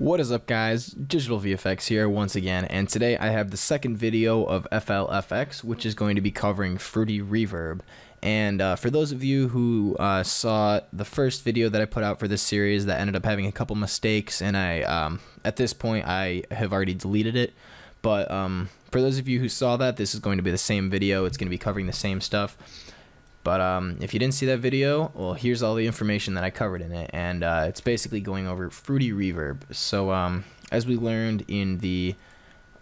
What is up, guys? Digital VFX here once again, and today I have the second video of FLFX, which is going to be covering Fruity Reverb. And for those of you who saw the first video that I put out for this series that ended up having a couple mistakes, and at this point I have already deleted it, but for those of you who saw that, this is going to be the same video. It's going to be covering the same stuff. But if you didn't see that video, well, here's all the information that I covered in it, and it's basically going over Fruity Reverb. So as we learned in the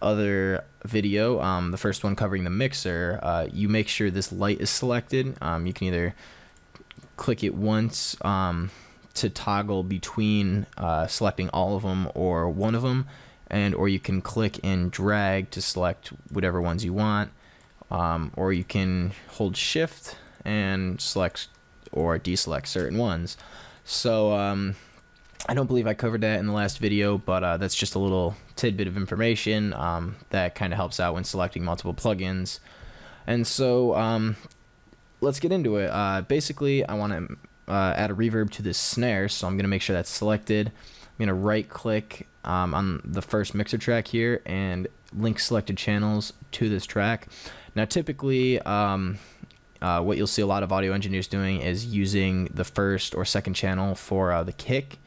other video, the first one covering the mixer, you make sure this light is selected. You can either click it once to toggle between selecting all of them or one of them, or you can click and drag to select whatever ones you want, or you can hold shift and select or deselect certain ones. So I don't believe I covered that in the last video, but that's just a little tidbit of information that kind of helps out when selecting multiple plugins. And so let's get into it. Basically, I want to add a reverb to this snare, so I'm going to make sure that's selected. I'm going to right click on the first mixer track here and link selected channels to this track. Now typically what you'll see a lot of audio engineers doing is using the first or second channel for the kick,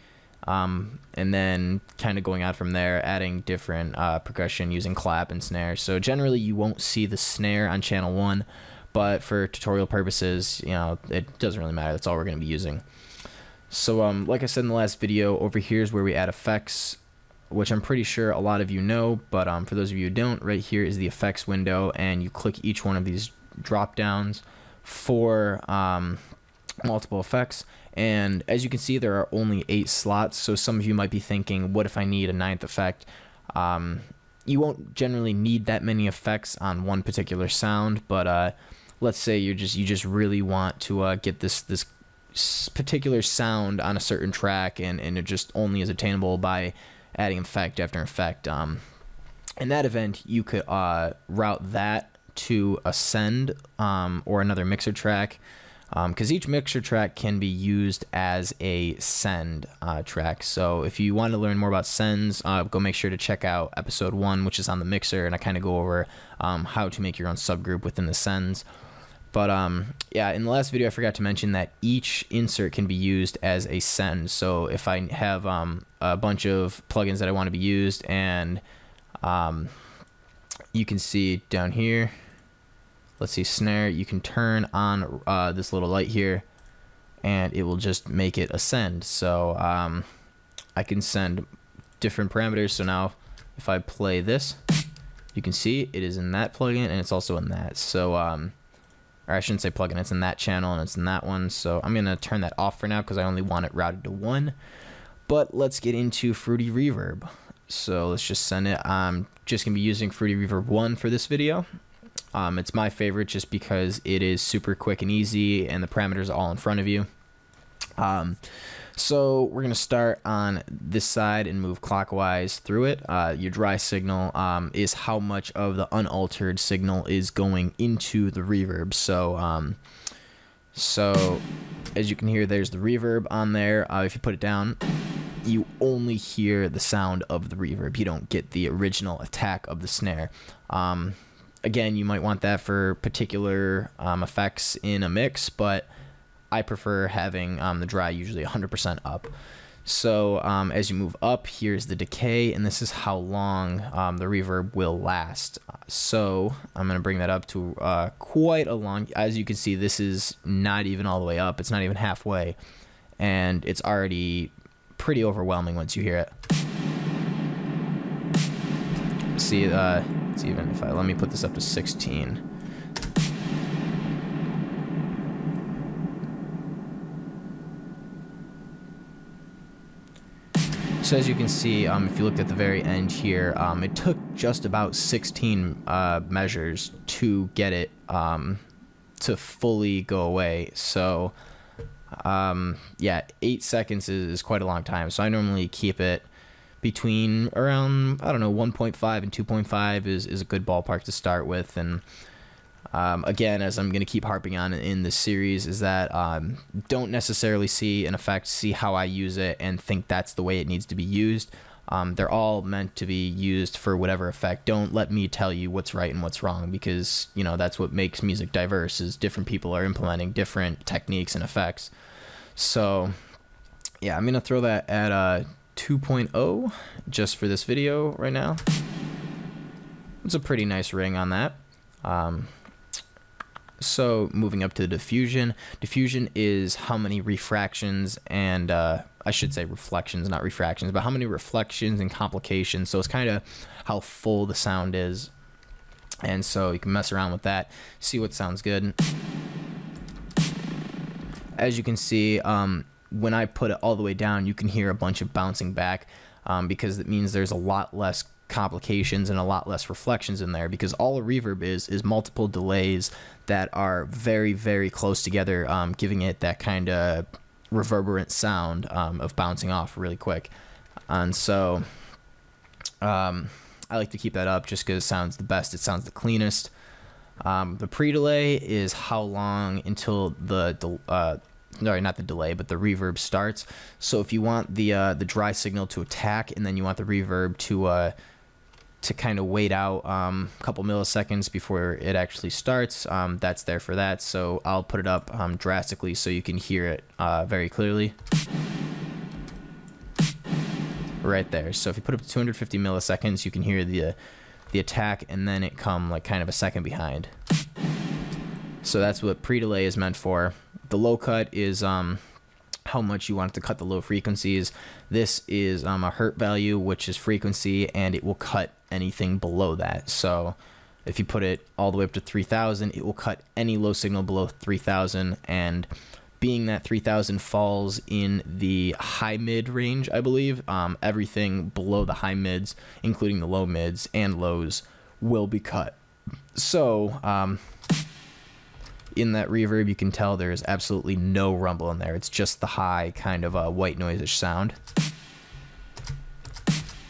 and then kind of going out from there, adding different percussion using clap and snare. So generally you won't see the snare on channel 1, but for tutorial purposes, it doesn't really matter. That's all we're going to be using. So like I said in the last video, over here is where we add effects, which I'm pretty sure a lot of you know, but for those of you who don't, right here is the effects window, and you click each one of these drop downs for multiple effects. And as you can see, there are only 8 slots, so some of you might be thinking, what if I need a 9th effect? You won't generally need that many effects on one particular sound, but let's say you just really want to get this particular sound on a certain track, and it just only is attainable by adding effect after effect. In that event, you could route that to a send or another mixer track, because each mixer track can be used as a send track. So if you want to learn more about sends, go make sure to check out episode 1, which is on the mixer, and I kind of go over how to make your own subgroup within the sends. But yeah, in the last video I forgot to mention that each insert can be used as a send. So if I have a bunch of plugins that I want to be used, and you can see down here, let's see, snare, you can turn on this little light here and it will just make it a send. So I can send different parameters. So now if I play this, you can see it is in that plugin and it's also in that. So or I shouldn't say plugin, it's in that channel and it's in that one. So I'm gonna turn that off for now because I only want it routed to 1. But let's get into Fruity Reverb. So let's just send it. I'm just gonna be using Fruity Reverb 1 for this video. It's my favorite just because it is super quick and easy, and the parameters are all in front of you. So we're going to start on this side and move clockwise through it. Your dry signal is how much of the unaltered signal is going into the reverb. So, so as you can hear, there's the reverb on there. If you put it down, you only hear the sound of the reverb. You don't get the original attack of the snare. Again, you might want that for particular effects in a mix, but I prefer having the dry usually 100% up. So as you move up, here's the decay, and this is how long the reverb will last. So I'm going to bring that up to quite a long, as you can see, this is not even all the way up. It's not even halfway, and it's already pretty overwhelming once you hear it. See, it's even if let me put this up to 16. So as you can see, if you looked at the very end here, it took just about 16 measures to get it to fully go away. So yeah, 8 seconds is quite a long time. So I normally keep it between around, I don't know, 1.5 and 2.5 is a good ballpark to start with. And Again, as I'm going to keep harping on in this series, is that don't necessarily see an effect, see how I use it, and think that's the way it needs to be used. They're all meant to be used for whatever effect. Don't let me tell you what's right and what's wrong, because, you know, that's what makes music diverse, is different people are implementing different techniques and effects. So, yeah, I'm going to throw that at 2.0 just for this video right now. It's a pretty nice ring on that. So moving up to diffusion. Diffusion is how many refractions and I should say reflections, not refractions, but how many reflections and complications. So it's kind of how full the sound is. And so you can mess around with that, see what sounds good. As you can see, when I put it all the way down, you can hear a bunch of bouncing back because it means there's a lot less complications and a lot less reflections in there, because all a reverb is multiple delays that are very, very close together, giving it that kind of reverberant sound of bouncing off really quick. And so I like to keep that up just because it sounds the best, it sounds the cleanest. The pre-delay is how long until sorry, not the delay, but the reverb starts. So if you want the dry signal to attack, and then you want the reverb to kind of wait out a couple milliseconds before it actually starts, that's there for that. So I'll put it up drastically so you can hear it very clearly. Right there. So if you put up to 250 milliseconds, you can hear the attack, and then it come like kind of a second behind. So that's what pre-delay is meant for. The low cut is how much you want it to cut the low frequencies. This is a hertz value, which is frequency, and it will cut anything below that. So if you put it all the way up to 3000, it will cut any low signal below 3000, and being that 3000 falls in the high mid range, I believe, everything below the high mids, including the low mids and lows, will be cut. So in that reverb, you can tell there's absolutely no rumble in there. It's just the high kind of white noise-ish sound.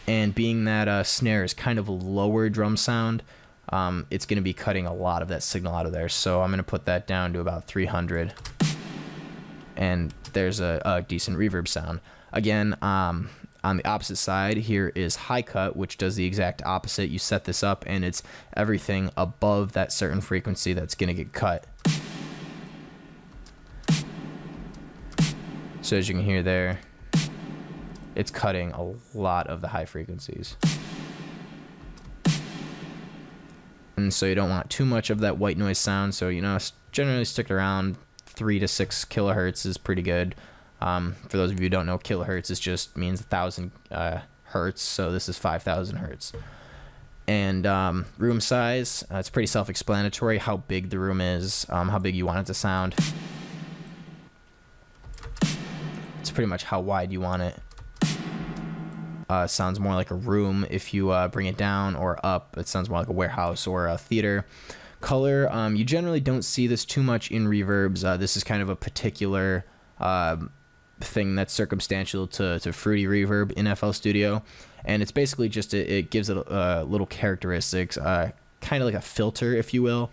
And being that snare is kind of a lower drum sound, it's going to be cutting a lot of that signal out of there. So I'm going to put that down to about 300. And there's a decent reverb sound. Again, on the opposite side, here is high cut, which does the exact opposite. You set this up, and it's everything above that certain frequency that's going to get cut. So as you can hear there, it's cutting a lot of the high frequencies. And so you don't want too much of that white noise sound. So, you know, generally stick around 3 to 6 kilohertz is pretty good. For those of you who don't know, kilohertz is just means 1,000 hertz. So this is 5,000 hertz. And room size, it's pretty self-explanatory how big the room is, how big you want it to sound. It's pretty much how wide you want it. Sounds more like a room. If you bring it down or up, it sounds more like a warehouse or a theater. Color, you generally don't see this too much in reverbs. This is kind of a particular thing that's circumstantial to Fruity Reverb in FL Studio, and it's basically just it gives it little characteristics, kind of like a filter, if you will.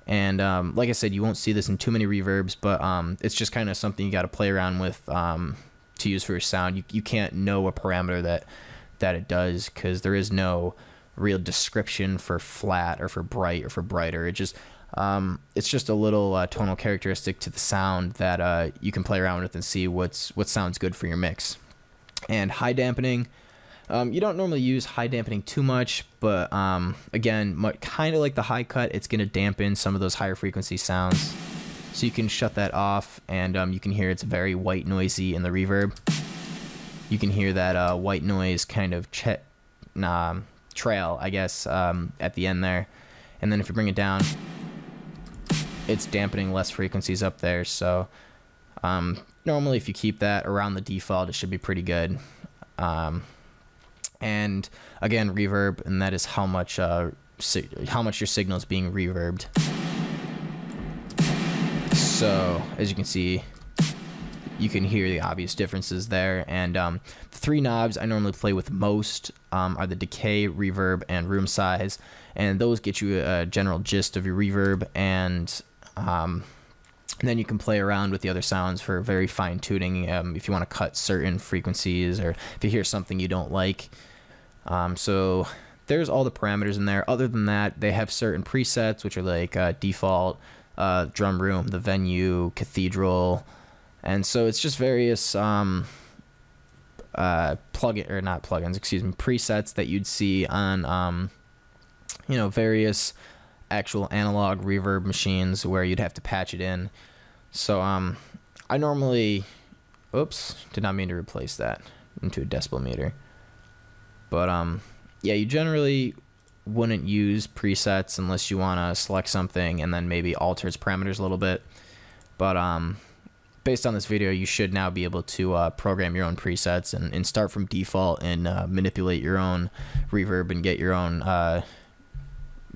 And like I said, you won't see this in too many reverbs, but it's just kind of something you got to play around with to use for your sound. You can't know a parameter that it does, because there is no real description for flat or for bright or for brighter. It just it's just a little tonal characteristic to the sound that you can play around with and see what sounds good for your mix. And high dampening, you don't normally use high dampening too much, but again, kind of like the high cut, it's going to dampen some of those higher frequency sounds. So you can shut that off, and you can hear it's very white noisy in the reverb. You can hear that white noise kind of trail, I guess, at the end there. And then if you bring it down, it's dampening less frequencies up there. So normally if you keep that around the default, it should be pretty good. And again, reverb, and that is how much your signal is being reverbed. So as you can see, you can hear the obvious differences there. And the three knobs I normally play with most are the decay, reverb, and room size, and those get you a general gist of your reverb, and then you can play around with the other sounds for very fine tuning if you want to cut certain frequencies or if you hear something you don't like. So there's all the parameters in there. Other than that, they have certain presets, which are like default, drum room, the venue, cathedral, and so it's just various presets that you'd see on various actual analog reverb machines where you'd have to patch it in. So I normally, oops, did not mean to replace that into a decibel meter. But yeah, you generally wouldn't use presets unless you want to select something and then maybe alter its parameters a little bit. But based on this video, you should now be able to program your own presets and start from default and manipulate your own reverb and get your own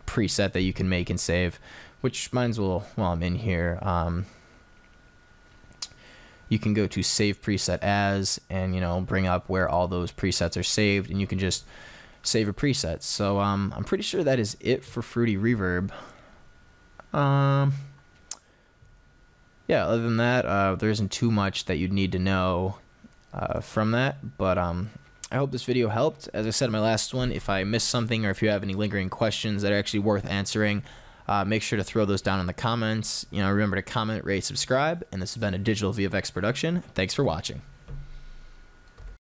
preset that you can make and save, which mine's will, while I'm in here, you can go to save preset as, and bring up where all those presets are saved, and you can just save a preset. So I'm pretty sure that is it for Fruity Reverb. Yeah, other than that, there isn't too much that you'd need to know from that, but I hope this video helped. As I said in my last one, if I missed something or if you have any lingering questions that are actually worth answering, make sure to throw those down in the comments. Remember to comment, rate, subscribe, and this has been a Digital VFX production. Thanks for watching.